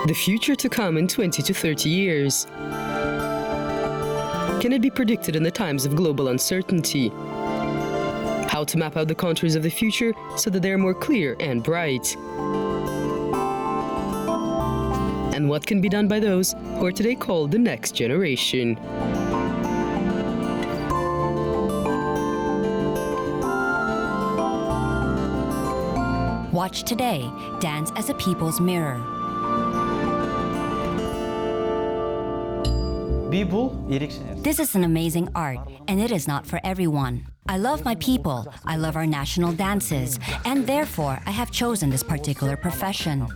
The future to come in 20 to 30 years. Can it be predicted in the times of global uncertainty? How to map out the contours of the future so that they are more clear and bright. And what can be done by those who are today called the next generation? Watch today, dance as a people's mirror. This is an amazing art, and it is not for everyone. I love my people, I love our national dances, and therefore I have chosen this particular profession.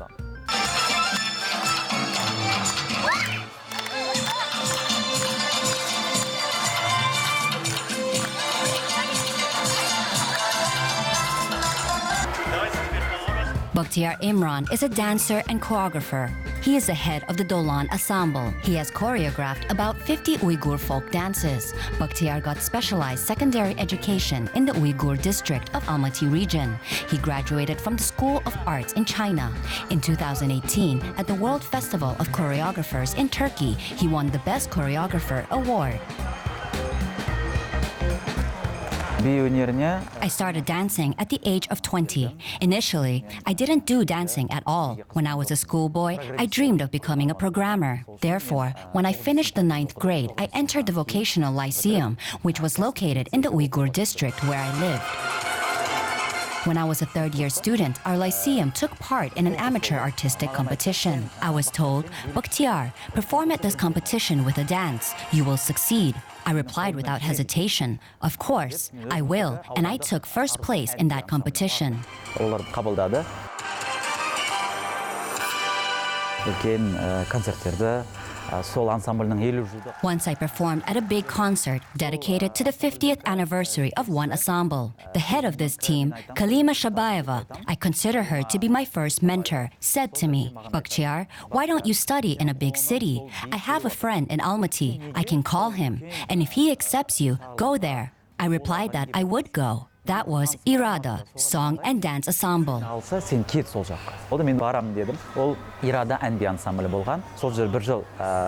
Bakhtiyar Imran is a dancer and choreographer. He is the head of the Dolan ensemble. He has choreographed about 50 Uygur folk dances. Bakhtiyar got specialized secondary education in the Uygur district of Almaty region. He graduated from the School of Arts in China. In 2018, at the World Festival of Choreographers in Turkey, he won the Best Choreographer award. I started dancing at the age of 20. Initially, I didn't do dancing at all. When I was a schoolboy, I dreamed of becoming a programmer. Therefore, when I finished the 9th grade, I entered the vocational lyceum, which was located in the Uygur district where I lived. When I was a third-year student, our lyceum took part in an amateur artistic competition. I was told, "Bakhtiyar, perform at this competition with a dance. You will succeed." I replied without hesitation, "Of course, I will," and I took first place in that competition. Once I performed at a big concert dedicated to the 50th anniversary of one ensemble. The head of this team, Kalima Shabayeva, I consider her to be my first mentor, said to me, "Bakhtiyar, why don't you study in a big city? I have a friend in Almaty. I can call him, and if he accepts you, go there." I replied that I would go. That was Irada, Song and Dance Ensemble. Irada and ensemble болған. Сол жер бір жыл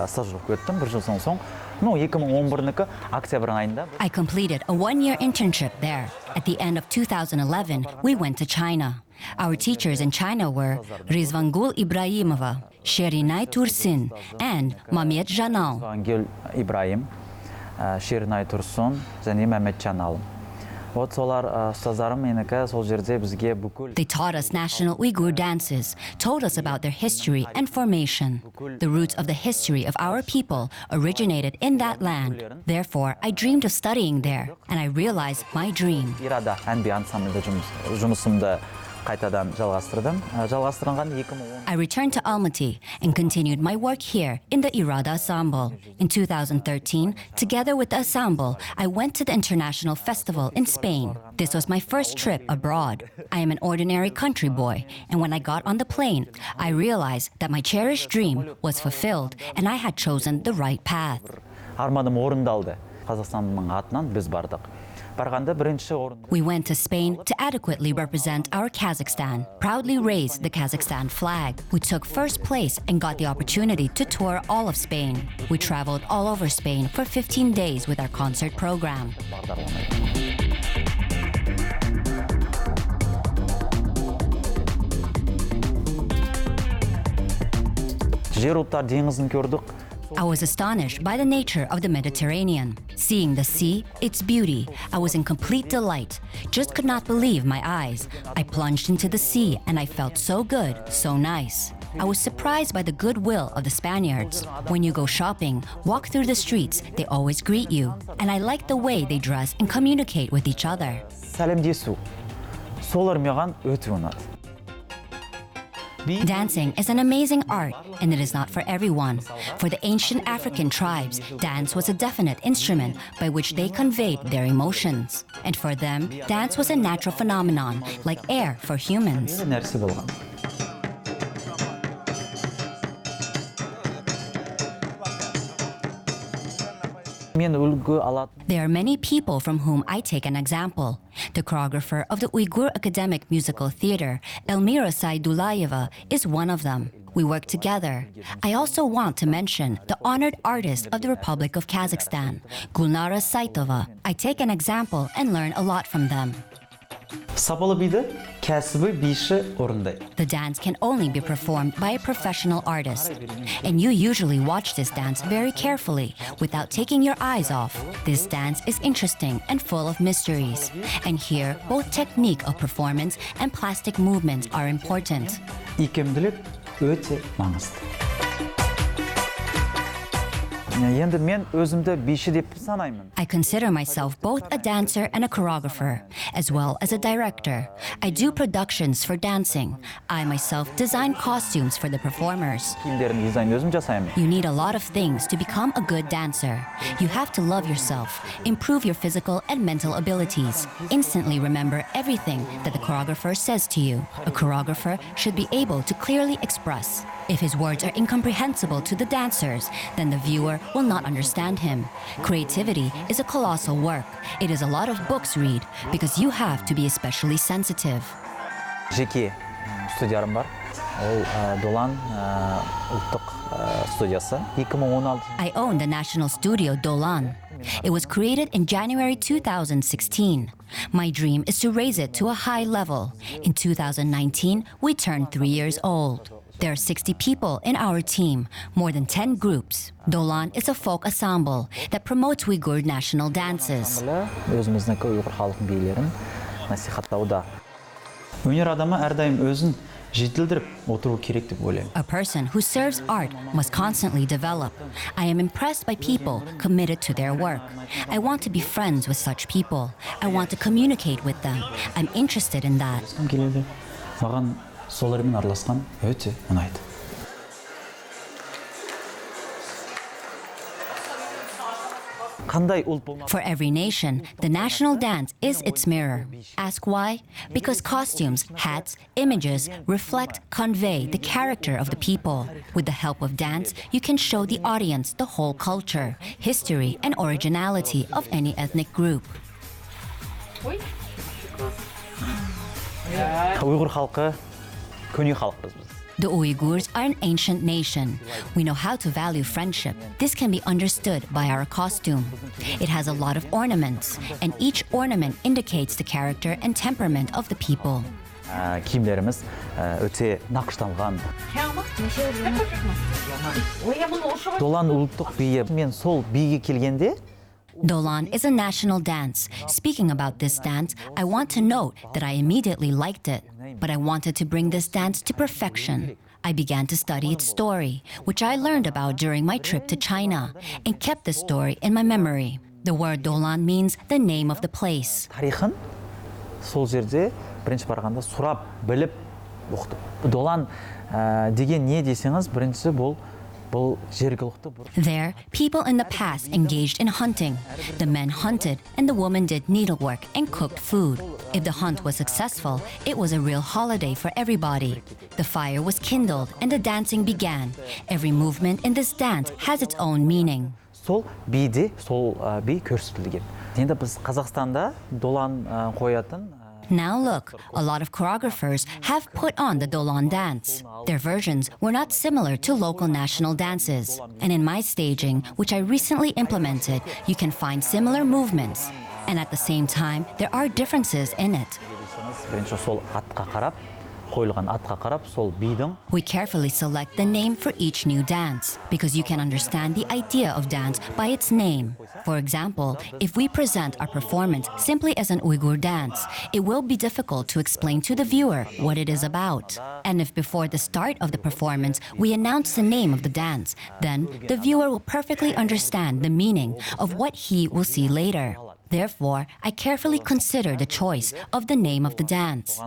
стаж оқып өттім. Бір жыл соң 2011 октябрь айында. I completed a one-year internship there. At the end of 2011, we went to China. Our teachers in China were Rizvangul Ibrahimova, Sherinay Tursin, and Mamet Janal. Rizvangul Ibrahim, Sherinay Tursun, және Mamet Janal. They taught us national Uygur dances, told us about their history and formation. The roots of the history of our people originated in that land. Therefore, I dreamed of studying there, and I realized my dream. I returned to Almaty and continued my work here in the Irada ensemble. In 2013, together with the ensemble, I went to the International Festival in Spain. This was my first trip abroad. I am an ordinary country boy, and when I got on the plane, I realized that my cherished dream was fulfilled and I had chosen the right path. We went to Spain to adequately represent our Kazakhstan, proudly raised the Kazakhstan flag. We took first place and got the opportunity to tour all of Spain. We traveled all over Spain for 15 days with our concert program. I was astonished by the nature of the Mediterranean. Seeing the sea, its beauty, I was in complete delight. Just could not believe my eyes. I plunged into the sea and I felt so good, so nice. I was surprised by the goodwill of the Spaniards. When you go shopping, walk through the streets, they always greet you. And I like the way they dress and communicate with each other. Dancing is an amazing art, and it is not for everyone. For the ancient African tribes, dance was a definite instrument by which they conveyed their emotions. And for them, dance was a natural phenomenon, like air for humans. There are many people from whom I take an example. The choreographer of the Uygur Academic Musical Theater, Elmira Saydulayeva, is one of them. We work together. I also want to mention the honored artist of the Republic of Kazakhstan, Gulnara Saitova. I take an example and learn a lot from them. Сапалы биді кәсібі биші орындай. The dance can only be performed by a professional artist. And you usually watch this dance very carefully, without taking your eyes off. This dance is interesting and full of mysteries. And here, both technique of performance and plastic movements are important. Икемділік өте маңызды. Енді мен өзімді биші деп санаймын. I consider myself both a dancer and a choreographer, as well as a director. I do productions for dancing. I myself design costumes for the performers. Киімдерін дизайн өзім жасаймын. You need a lot of things to become a good dancer. You have to love yourself, improve your physical and mental abilities, instantly remember everything that the choreographer says to you. A choreographer should be able to clearly express. If his words are incomprehensible to the dancers, then the viewer will not understand him. Creativity is a colossal work. It is a lot of books read because you have to be especially sensitive. Жеке студиярым бар. Ол Dolan ұлттық студиясы. 2016. I own the national studio Dolan. It was created in January 2016. My dream is to raise it to a high level. In 2019, we turned 3 years old. There are 60 people in our team, more than 10 groups. Dolan is a folk ensemble that promotes Uyghur national dances. Өзіміздегі Uyghur халық билерін насихаттауда. Өнер адамы әрдайым өзін жетілдіріп отыру керек деп ойлаймын. A person who serves art must constantly develop. I am impressed by people committed to their work. I want to be friends with such people. I want to communicate with them. I'm interested in that. Келеді. Маған солармен араласқан өте ұнайды. For every nation, the national dance is its mirror. Ask why? Because costumes, hats, images reflect, convey the character of the people. With the help of dance, you can show the audience the whole culture, history, and originality of any ethnic group. Uyghur халқы көне халықпыз біз. The Uigurs are an ancient nation. We know how to value friendship. This can be understood by our costume. It has a lot of ornaments, and each ornament indicates the character and temperament of the people. Киімдеріміз өте нақышталған. Dolan ұлттық биі. Мен сол биге келгенде Dolan is a national dance. Speaking about this dance, I want to note that I immediately liked it, but I wanted to bring this dance to perfection. I began to study its story, which I learned about during my trip to China, and kept the story in my memory. The word Dolan means the name of the place. тарихын сол жерде бірінші барғанда сұрап, біліп оқыдым. Dolan деген не десеңіз, біріншісі бұл жергілікті. There, people in the past engaged in hunting. The men hunted and the women did needlework and cooked food. If the hunt was successful, it was a real holiday for everybody. The fire was kindled and the dancing began. Every movement in this dance has its own meaning. Сол биде, сол би көрсетілген. Енді біз Қазақстанда Dolan қоятын. Now look, a lot of choreographers have put on the Dolan dance. Their versions were not similar to local national dances. And in my staging, which I recently implemented, you can find similar movements. And at the same time, there are differences in it. Бірінші сол атқа қарап, қойылған атқа қарап, сол бидің. We carefully select the name for each new dance, because you can understand the idea of dance by its name. For example, if we present our performance simply as an Uyghur dance, it will be difficult to explain to the viewer what it is about. And if before the start of the performance we announce the name of the dance, then the viewer will perfectly understand the meaning of what he will see later. Therefore, I carefully consider the choice of the name of the dance.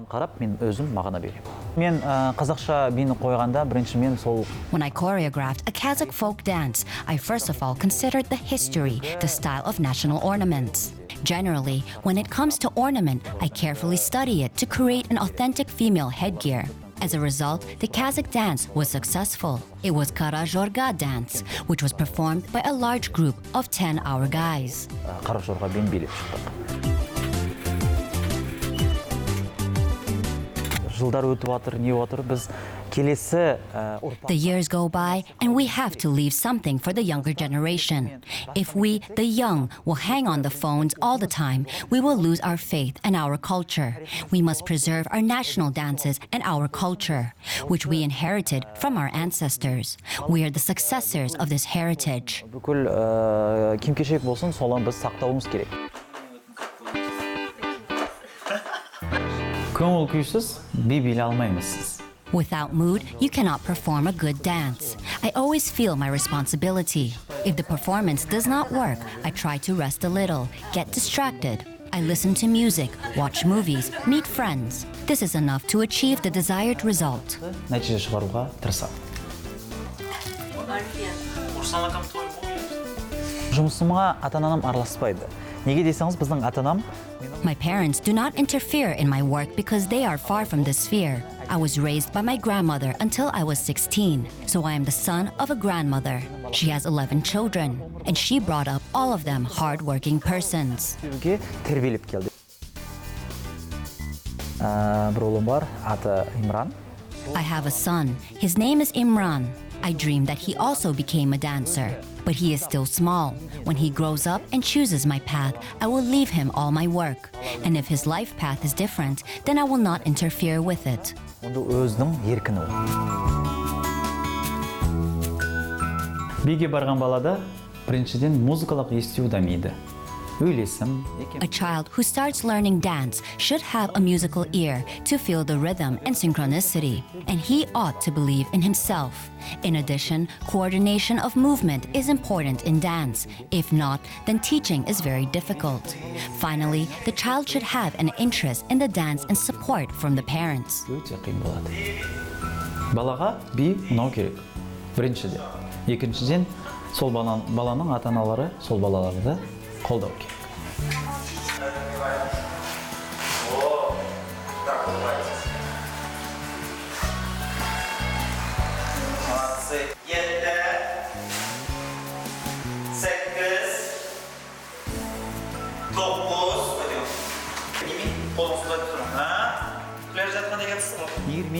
Мен қазақша бині қойғанда бірінші мен сол. When I choreographed a Kazakh folk dance, I first of all considered the history, the style of national ornaments. Generally, when it comes to ornament, I carefully study it to create an authentic female headgear. As a result, the Kazakh dance was successful. It was Kara Jorga dance, which was performed by a large group of 10 our guys. жылдар өтіп жатыр, не жатыр, біз келесі The years go by, and we have to leave something for the younger generation. If we, the young, will hang on the phones all the time, we will lose our faith and our culture. We must preserve our national dances and our culture, which we inherited from our ancestors. We are the successors of this heritage. бүкіл киім-кешек болсын, соланы біз сақтауымыз керек. Көңіл күйсіз би билей алмаймыз сіз. Without mood, you cannot perform a good dance. I always feel my responsibility. If the performance does not work, I try to rest a little, get distracted. I listen to music, watch movies, meet friends. This is enough to achieve the desired result. Нәтиже шығаруға тырысамын. Жұмысыма ата-анам араласпайды. Неге десеңіз, біздің ата-анам My parents do not interfere in my work because they are far from this sphere. I was raised by my grandmother until I was 16, so I am the son of a grandmother. She has 11 children, and she brought up all of them hard-working persons. Үйге тәрбиелеп келді. Бір ұлым бар, аты Имран. I have a son. His name is Imran. I dream that he also became a dancer, but he is still small. When he grows up and chooses my path, I will leave him all my work. And if his life path is different, then I will not interfere with it. Онда өзінің еркіні ол. Биге барған балада біріншіден музыкалық есту дамиды. Үйлесім. A child who starts learning dance should have a musical ear to feel the rhythm and synchronicity, and he ought to believe in himself. In addition, coordination of movement is important in dance. If not, then teaching is very difficult. Finally, the child should have an interest in the dance and support from the parents. Өте қиын болады. Балаға би ұнау керек. Біріншіден. Екіншіден, сол баланың ата-аналары сол балаларды қолдау керек.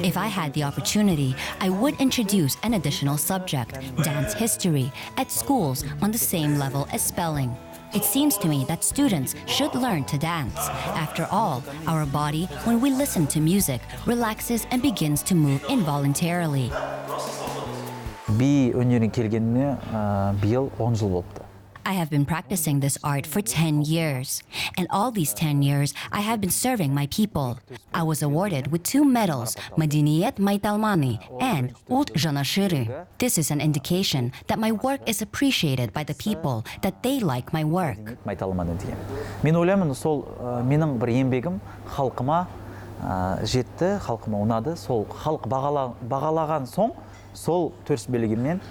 If I had the opportunity, I would introduce an additional subject, dance history, at schools on the same level as spelling. It seems to me that students should learn to dance. After all, our body, when we listen to music, relaxes and begins to move involuntarily. Би өнеріне келгеніне биыл 10 жыл болыпты. I have been practicing this art for 10 years. And all these 10 years, I have been serving my people. I was awarded with 2 medals, Madaniyet Maitalmani and Ult Janashiri. This is an indication that my work is appreciated by the people, that they like my work. Майталманы дейін. Мен ойлаймын, сол менің бір еңбегім халқыма жетті, халқыма ұнады. Сол халық бағалаған соң, сол төрс белгімен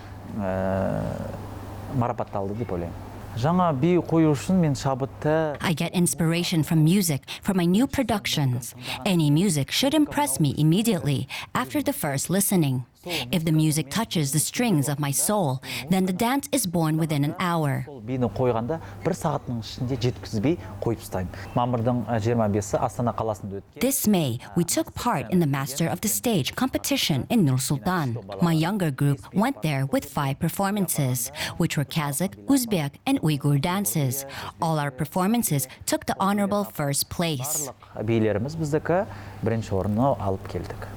марапатталды деп ойлаймын. Жаңа би қою үшін мен шабытты. I get inspiration from music for my new productions. Any music should impress me immediately after the first listening. If the music touches the strings of my soul, then the dance is born within an hour. Бині қойғанда бір сағаттың ішінде жеткізбей қойып тастаймын. Мамырдың 25-і Астана қаласында өтті. This May, we took part in the Master of the Stage competition in Nur Sultan. My younger group went there with 5 performances, which were Kazakh, Uzbek, and Uygur dances. All our performances took the honorable first place. Билеріміз біздікі бірінші орынны алып келдік.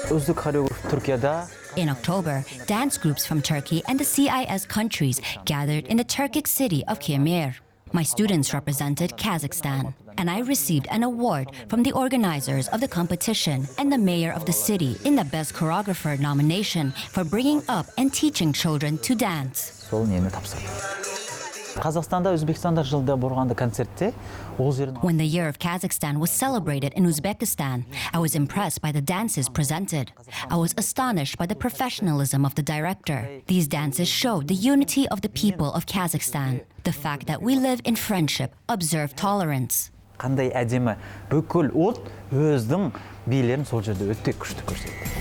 Үздік хореограф Түркияда. In October, dance groups from Turkey and the CIS countries gathered in the Turkic city of Kemer. My students represented Kazakhstan, and I received an award from the organizers of the competition and the mayor of the city in the Best Choreographer nomination for bringing up and teaching children to dance. Сол нені тапсырды. Қазақстанда, Өзбекстанда жылда болғанда концертте ол жердің. When the year of Kazakhstan was celebrated in Uzbekistan, I was impressed by the dances presented. I was astonished by the professionalism of the director. These dances showed the unity of the people of Kazakhstan, the fact that we live in friendship, observe tolerance. Қандай әдемі бүкіл ұлт өздің билерін сол жерде өте күшті көрсетті.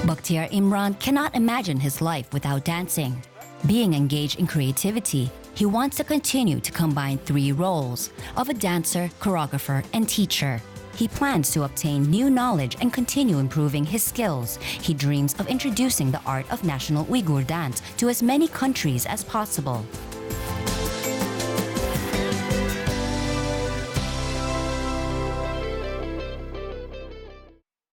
Bakhtiyar Imran cannot imagine his life without dancing. Being engaged in creativity, He wants to continue to combine three roles of a dancer, choreographer, and teacher. He plans to obtain new knowledge and continue improving his skills. He dreams of introducing the art of national Uyghur dance to as many countries as possible.